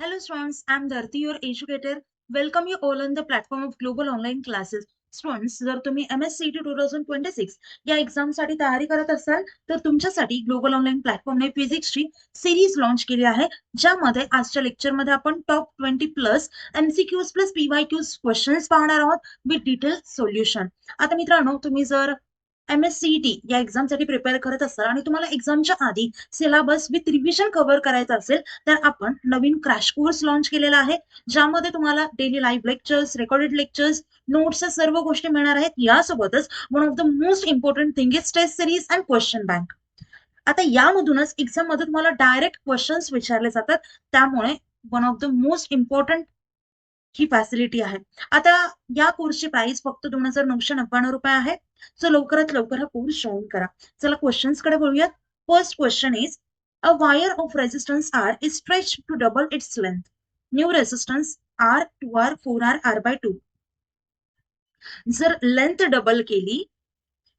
Hello students, I'm Dharti, your educator. Welcome you all on the platform of global online classes. Students, जर तुम्ही MSCT 2026 या एक्झामसाठी तयारी करत असाल तर तुमच्यासाठी ग्लोबल ऑनलाईन प्लॅटफॉर्मने फिजिक्सची सिरीज लॉन्च केली आहे, ज्यामध्ये आजच्या लेक्चरमध्ये आपण top 20+ MCQs plus PYQs questions पाहणार आहोत विथ डिटेल सोल्युशन. आता मित्रांनो, तुम्ही जर MSCT या एक्झामसाठी प्रिपेअर करत असाल आणि तुम्हाला एक्झामच्या आधी सिलेबस विथ रिव्हिजन कव्हर करायचं असेल तर आपण नवीन क्रॅश कोर्स लॉन्च केलेला आहे, ज्यामध्ये तुम्हाला daily live lectures, recorded lectures, notes सर्व गोष्टी मिळणार आहेत. यासोबतच one of the most important thing is test series and question bank. आता यामधूनच एक्झाम मध्ये तुम्हाला डायरेक्ट क्वेश्चन्स विचारले जातात, त्यामुळे one of the most important he facility आहे. आता या कोर्सची प्राइस फक्त 2,999 आहे. सो लवकरात लवकर हा कोर्स जॉईन करा. चला क्वेश्चन्स कडे बोलूयात. First question is a wire of resistance R is stretched to double its length. New resistance R, 2R, 4R, R/2. जर लेंथ डबल केली,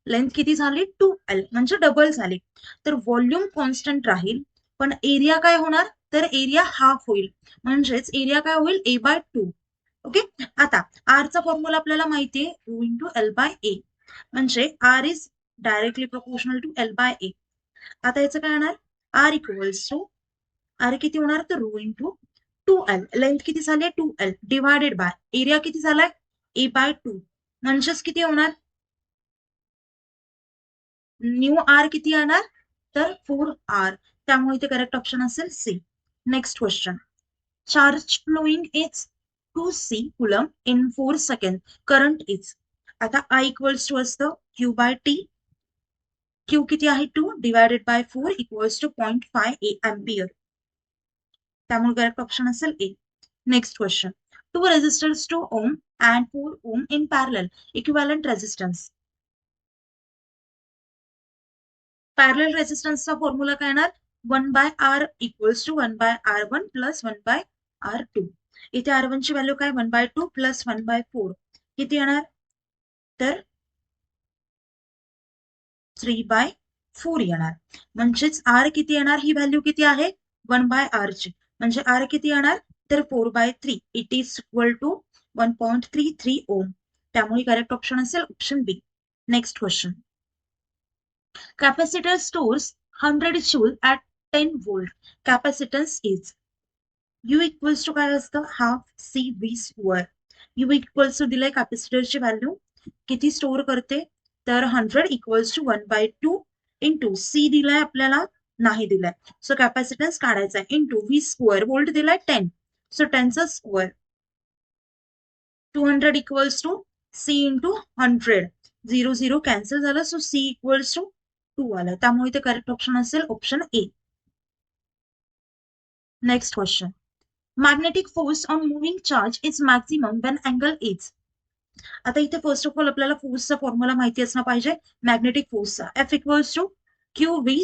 लेंथ किती झाली 2L म्हणजे डबल झाली, तर व्हॉल्यूम कॉन्स्टंट राहील, पण एरिया काय होणार, तर एरिया हाफ होईल. म्हणजेच एरिया काय होईल A/2. ओके. आता आरचा फॉर्म्युला आपल्याला माहितीये ρ इंटू L/A, म्हणजे R is directly proportional to L/A. आता याचं काय होणार, R इक्वल्स टू आर किती होणार, तर ρ इंटू 2L. लेंथ किती झाली 2L डिवायडेड बाय एरिया किती झालाय A/2, म्हणजेच किती होणार, न्यू आर किती येणार, तर 4R. त्यामुळे इथे करेक्ट ऑप्शन असेल C. Next question. Charge flowing is 2C coulomb in 4 second. Current is, आता I इक्वल्स टू असतं Q/T. Q किती आहे 2 divided by 4 equals to 0.5 ampere. त्यामुळे करेक्ट ऑप्शन असेल A. Next question. 2 resistors 2 ohm and 4 ohm in parallel, equivalent resistance. Parallel रेजिस्टन्सचा formula काय येणार, 1/R equals to 1/R1 plus 1/R2. इथे R1 ची व्हॅल्यू काय 1/2 प्लस 1/4 किती येणार, तर 3/4 येणार. म्हणजेच R किती येणार, ही व्हॅल्यू किती आहे 1/R ची, म्हणजे R किती येणार, तर 4/3. It is equal to 1.33 ohm. त्यामुळे करेक्ट ऑप्शन असेल option B. Next question. Capacitor stores 100 joule at 10 volt. Capacitance is U equals to काय असतं, half CV square. U equals to दिलाय कॅपॅसिटरची व्हॅल्यू किती स्टोअर करते, तर 100 इक्वल्स टू 1/2 इंटू C दिलाय आपल्याला, नाही दिलाय, सो कॅपॅसिटन्स काढायचा आहे, इंटू V स्क्वेअर, व्होल्ट दिलाय 10, सो 10चा square. 200 equals to C into 100, 0 0 cancel झालं, सो C इक्वल्स टू 2 आलं. त्यामुळे इथे करेक्ट ऑप्शन असेल option A. Next question. Magnetic force on moving charge is maximum when angle is. आता इथे first of all आपल्याला फोर्सचा फॉर्म्युला माहिती असणं पाहिजे. मॅग्नेटिक फोर्सचा F equals to QV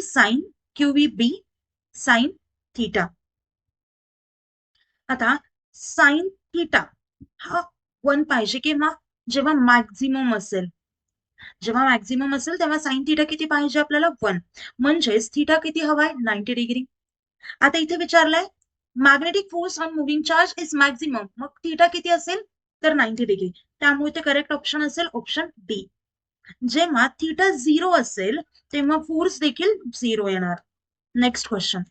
sine theta. आता साइन थीटा हा 1 पाहिजे, किंवा जेव्हा मॅक्झिमम असेल, जेव्हा मॅक्झिमम असेल तेव्हा साइन थीटा किती पाहिजे आपल्याला 1, म्हणजेच थीटा किती हवाय 90 डिग्री. आता इथे विचारलंय magnetic force on moving charge is maximum, मग थीटा किती असेल, तर 90 डिग्री. त्यामुळे ते करेक्ट ऑप्शन असेल ऑप्शन डी. जेव्हा थीटा 0 असेल तेव्हा फोर्स देखील 0 येणार. Next question.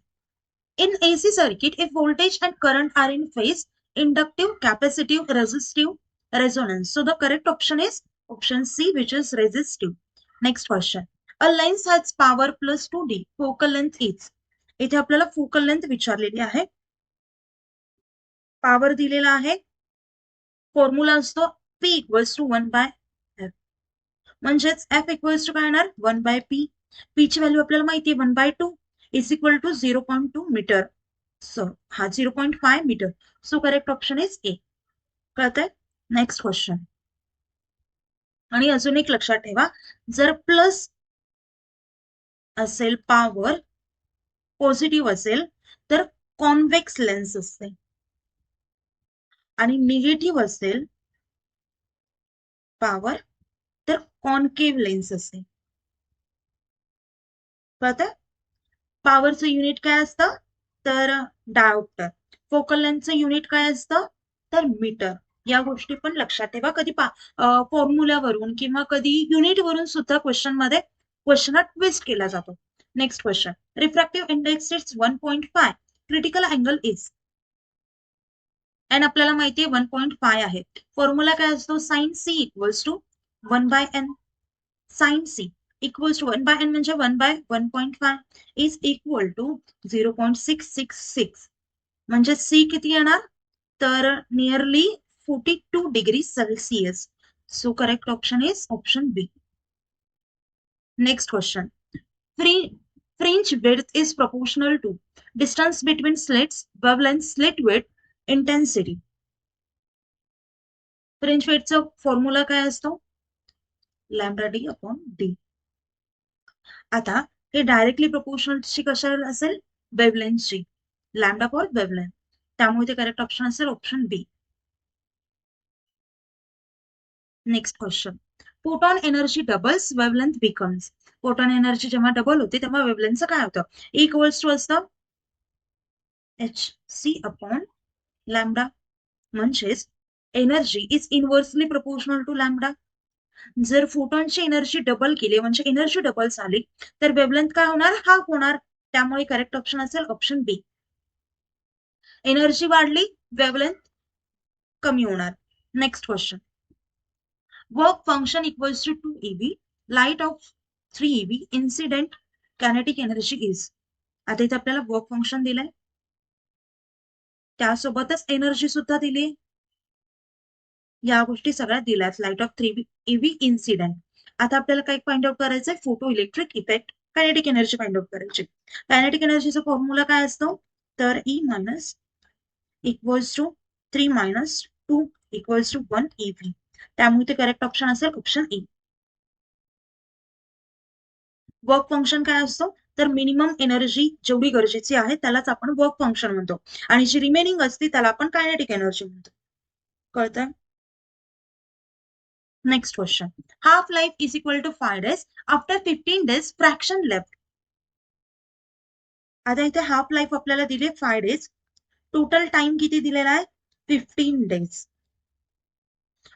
In AC circuit if voltage and current are in phase, inductive, capacitive, resistive, resonance. So the correct option is option C which is resistive. Next question. A lens has power plus 2D, focal length is. इथे आपल्याला focal length विचारलेली आहे, power दिलेला आहे, formula असतो P equals to 1/F, म्हणजेच F equals to काय येणार 1/P. P ची व्हॅल्यू आपल्याला माहिती आहे 1/2 is equal to 0.2 metre, so हा 0.5 metre. So correct option is A. कळतंय. Next question. आणि अजून एक लक्षात ठेवा, जर प्लस असेल पॉवर, पॉझिटिव्ह असेल तर कॉन्व्हेक्स लेन्स असते, आणि निगेटिव्ह असेल पॉवर तर कॉन्केव्ह लेन्स असते. कळतंय. पॉवरचं युनिट काय असतं तर डायोप्टर. फोकल लेंथचं युनिट काय असतं, तर मीटर. या गोष्टी पण लक्षात ठेवा. कधी फॉर्म्युल्यावरून किंवा कधी युनिटवरून सुद्धा क्वेश्चनात ट्विस्ट केला जातो. Next question. Refractive index is 1.5. Critical angle is. N आपल्याला माहिती आहे 1.5 आहे. फॉर्म्युला काय असतो, sine C equals to 1/n. Sine C equals to 1/n म्हणजे 1/1.5 इज इक्वल टू 0.666. म्हणजे सी किती येणार, तर nearly 42 degree Celsius. So correct option is option B. Next question. Fringe width is proportional to distance between slits, wavelength, slit width, intensity. Fringe वेटचा formula काय असतो, lambda D upon D. आता हे directly प्रोपोर्शनलची कशाला असेल, वेवलेंथची, लॅम्बडा फॉर वेवलेंथ. त्यामुळे ते correct option असेल option B. Next question. Photon energy doubles, wavelength becomes. Photon energy जेव्हा डबल होते तेव्हा वेवलेंथचं काय होतं, इक्वल्स टू असतं एच सी अपॉन लॅम्बडा. म्हणजेच energy is inversely proportional to lambda. जर फोटॉनची एनर्जी डबल केली म्हणजे एनर्जी डबल झाली तर वेवलेंथ काय होणार, हाफ होणार. त्यामुळे करेक्ट ऑप्शन असेल ऑप्शन बी. एनर्जी वाढली, वेवलेंथ कमी होणार. Next question. Work function equals to 2 eV, light of 3 eV, incident kinetic energy is. आता इथे आपल्याला वर्क फंक्शन दिलंय, त्यासोबतच एनर्जी सुद्धा दिली. या गोष्टी सगळ्या दिल्यात, लाईट ऑफ 3 eV, इन्सिडेंट. आता आपल्याला काय फाइंड आउट करायचंय, photo electric effect, kinetic energy find out करायची. कायनेटिक एनर्जीचा फॉर्म्युला काय असतो, तर E minus equals to 3 minus 2 equals to 1 eV. त्यामुळे ते करेक्ट ऑप्शन असेल ऑप्शन ई. वर्क फंक्शन काय असतो, तर मिनिमम एनर्जी जेवढी गरजेची आहे त्यालाच आपण वर्क फंक्शन म्हणतो, आणि जी रिमेनिंग असते त्याला आपण कायनेटिक एनर्जी म्हणतो. कळतंय. Next question. Half life is equal to 5 days. After 15 days fraction left. आता इथे हाफ लाईफ आपल्याला दिली 5 days. टोटल टाइम किती दिलेला आहे, 15 days.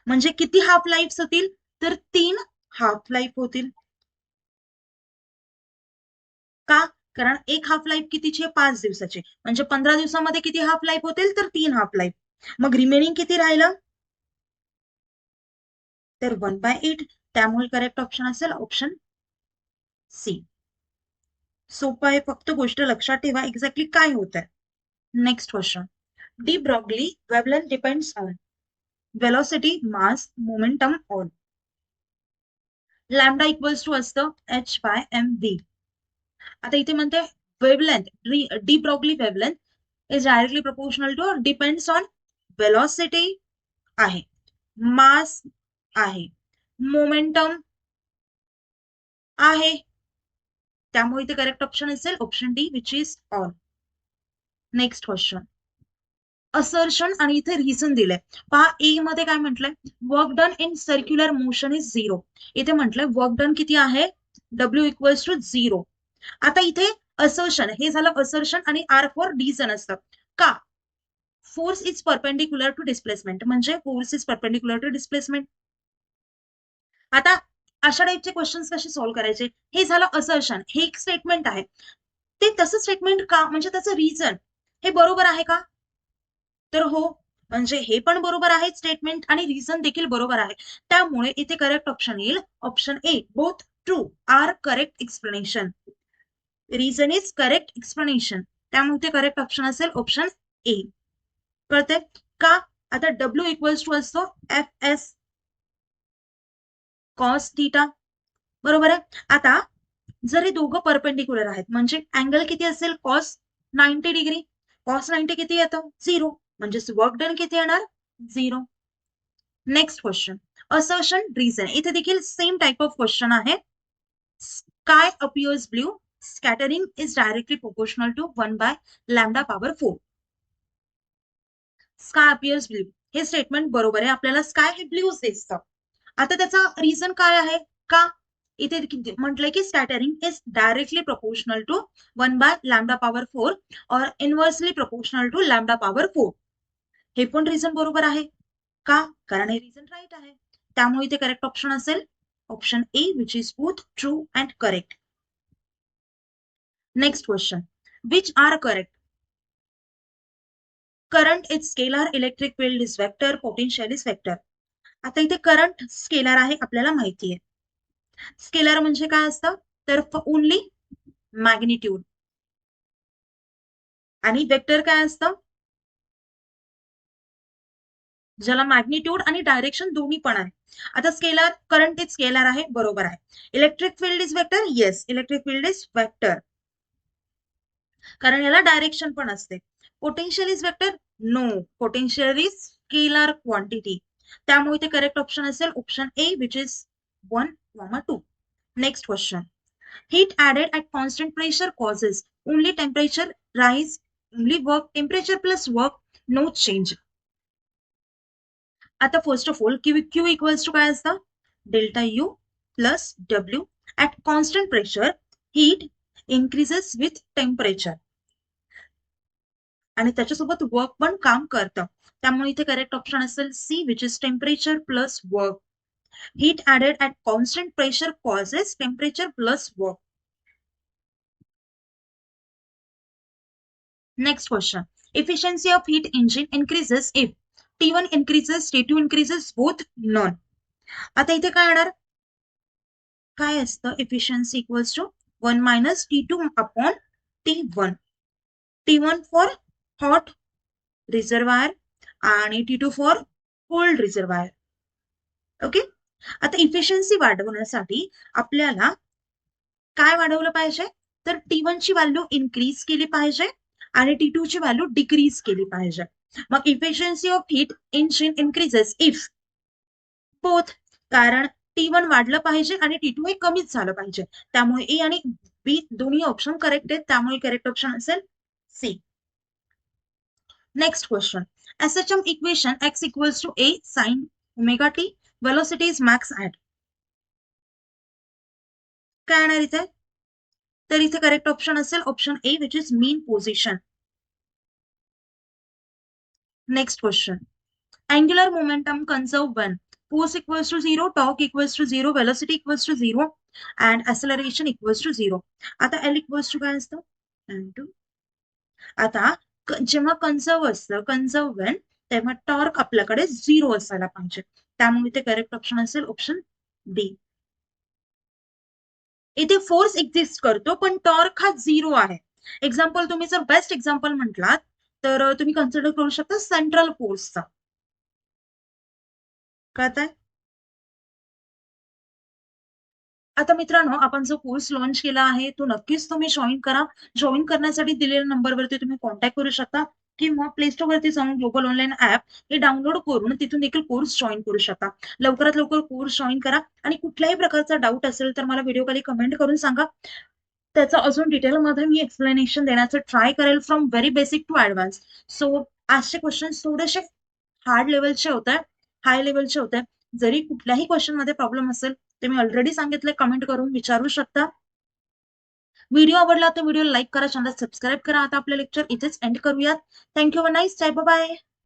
म्हणजे किती हाफ लाईफ होतील, तर 3 हाफ लाईफ होतील. का, कारण एक हाफ लाईफ कितीची आहे, 5 दिवसाची. म्हणजे 15 दिवसामध्ये किती हाफ लाईफ होतील, तर 3 हाफ लाईफ. मग रिमेनिंग किती राहिलं, तर 1/8. त्यामुळे करेक्ट ऑप्शन असेल ऑप्शन सी. सोपं आहे, फक्त गोष्ट लक्षात ठेवा एक्झॅक्टली काय होत आहे. Next question. De Broglie wavelength depends on velocity, mass, momentum, all. Lambda equals to असतं h/mv. आता इथे म्हणते wavelength, de Broglie wavelength is directly proportional to depends on velocity आहे, मास आहे, मोमेंटम आहे. त्यामुळे इथे करेक्ट ऑप्शन असेल option D which is all. Next question. Assertion आणि इथे रिझन दिलंय. पहा ए मध्ये काय म्हटलंय, work done in circular motion is 0. इथे म्हटलंय वर्क डन किती आहे, W इक्वल्स टू 0. आता इथे असर्शन, हे झालं असर्शन, आणि आर फॉर रिझन असतं. का, force is perpendicular to displacement, म्हणजे force is perpendicular to displacement. आता अशा टाईपचे क्वेश्चन्स कसे सॉल्व्ह करायचे, हे झालं असर्शन, हे एक स्टेटमेंट आहे. ते तसं स्टेटमेंट का, म्हणजे त्याचं रिझन हे बरोबर आहे का, तर हो, म्हणजे हे पण बरोबर आहे स्टेटमेंट आणि रिझन देखील बरोबर आहे. त्यामुळे इथे करेक्ट ऑप्शन येईल option A. Both true are correct explanation. Reason is correct explanation. त्यामुळे ते करेक्ट ऑप्शन असेल ऑप्शन ए. कळते का. आता W इक्वल्स टू असतो FS कॉस थीटा, बरोबर आहे. आता जर हे दोघं परपेंडिक्युलर आहेत म्हणजे अँगल किती असेल, कॉस 90 डिग्री. कॉस 90 किती येतं, 0. म्हणजे वर्क डन किती येणार, 0. Next question. Assertion, reason. इथे देखील सेम टाइप ऑफ क्वेश्चन आहे. Sky appears blue, scattering is directly proportional to 1/λ⁴. Sky appears blue हे स्टेटमेंट बरोबर आहे, आपल्याला स्काय हे ब्ल्यूच दिसतं. आता त्याचा रिझन काय आहे, का, इथे म्हटलंय की scattering is directly proportional to 1/λ⁴ और इनवर्सली प्रोपोर्शनल टू λ⁴. हे पण रिझन बरोबर आहे का? कारण हे रिझन राईट आहे. त्यामुळे इथे करेक्ट ऑप्शन असेल option A, which is both true and correct. Next question, which are correct? Current is scalar, electric field is vector, potential is vector. आता इथे करंट स्केलर आहे आपल्याला माहिती आहे. स्केलर म्हणजे काय असतं? तर ओनली मॅग्निट्यूड. आणि वेक्टर काय असतं? ज्याला मॅग्निट्यूड आणि डायरेक्शन दोन्ही पण आहे. आता स्केलर, करंट इज स्केलर आहे, बरोबर आहे. Electric field is vector, yes, electric field is vector, कारण याला डायरेक्शन पण असते. Potential is vector, no, potential is scalar quantity. त्यामुळे ते करेक्ट ऑप्शन असेल option A, which is 1, 2. Next question, heat added at constant pressure causes only temperature rise, only work, temperature plus work, no change. आता first of all Q equals to काय असतं? Delta U plus W. At constant pressure heat increases with temperature आणि त्याच्यासोबत work पण काम करतं. त्यामुळे इथे करेक्ट ऑप्शन असेल C, which is temperature plus work. Heat added at constant pressure causes temperature plus work. Next question. Efficiency of heat engine increases if T1 increases, T2 increases, both, none. आता इथे काय येणार? काय असतं? efficiency equals to 1 - T2 upon T1. T1 for hot reservoir आणि T2 for cold reservoir. Okay. आता efficiency वाढवण्यासाठी आपल्याला काय वाढवलं पाहिजे? तर T1 ची व्हॅल्यू इन्क्रीज केली पाहिजे आणि T2 ची व्हॅल्यू डिक्रीज केली पाहिजे. मग efficiency of heat engine increases if both, कारण T1 वाढलं पाहिजे आणि T2 हे कमीच झालं पाहिजे. त्यामुळे ए आणि बी दोन्ही ऑप्शन करेक्ट आहेत. त्यामुळे करेक्ट ऑप्शन असेल C. Next question, SHM equation x equals to a sin omega t, velocity is max at. काय येणार इथे? तर इथे करेक्ट ऑप्शन असेल option A, which is mean position. Next question, angular momentum conserve when force equals to 0, torque equals to 0, velocity equals to 0 and acceleration equals to 0. आता L equals to काय असतं? M2. आता जेव्हा conserve असतं, conserve when, तेव्हा torque आपल्याकडे 0 असायला पाहिजे. त्यामुळे ते करेक्ट ऑप्शन असेल ऑप्शन डी. इथे फोर्स एक्झिस्ट करतो पण टॉर्क हा 0 आहे. एक्झाम्पल तुम्ही जर बेस्ट एक्झाम्पल म्हटलात तर तुम्ही कन्सिडर करू शकता सेंट्रल फोर्सचा. कळतंय? आता मित्रांनो, आपण जो कोर्स लॉन्च केला आहे तो नक्कीच तुम्ही जॉईन करा. जॉईन करण्यासाठी दिलेल्या नंबरवरती तुम्ही कॉन्टॅक्ट करू शकता किंवा प्ले स्टोअरवरती जाऊन ग्लोबल ऑनलाईन ऍप हे डाउनलोड करून तिथून देखील कोर्स जॉईन करू शकता. लवकरात लवकर कोर्स जॉईन करा आणि कुठल्याही प्रकारचा डाऊट असेल तर मला व्हिडिओ खाली कमेंट करून सांगा. त्याचं अजून डिटेलमध्ये मी एक्सप्लेनेशन देण्याचं ट्राय करेल from very basic to advance. So आजचे क्वेश्चन थोडेसे हार्ड लेवलचे होत आहे, हाय लेवलचे होत आहे. जरी कुठल्याही क्वेश्चन मध्ये प्रॉब्लेम असेल ते मी ऑलरेडी सांगितले, कमेंट करून विचारू शकता. व्हिडिओ आवडला तर व्हिडिओ लाईक करा, चॅनल सबस्क्राईब करा. आता आपलं लेक्चर इथेच एंड करूयात. थँक्यू, नाईस टाय, बाय.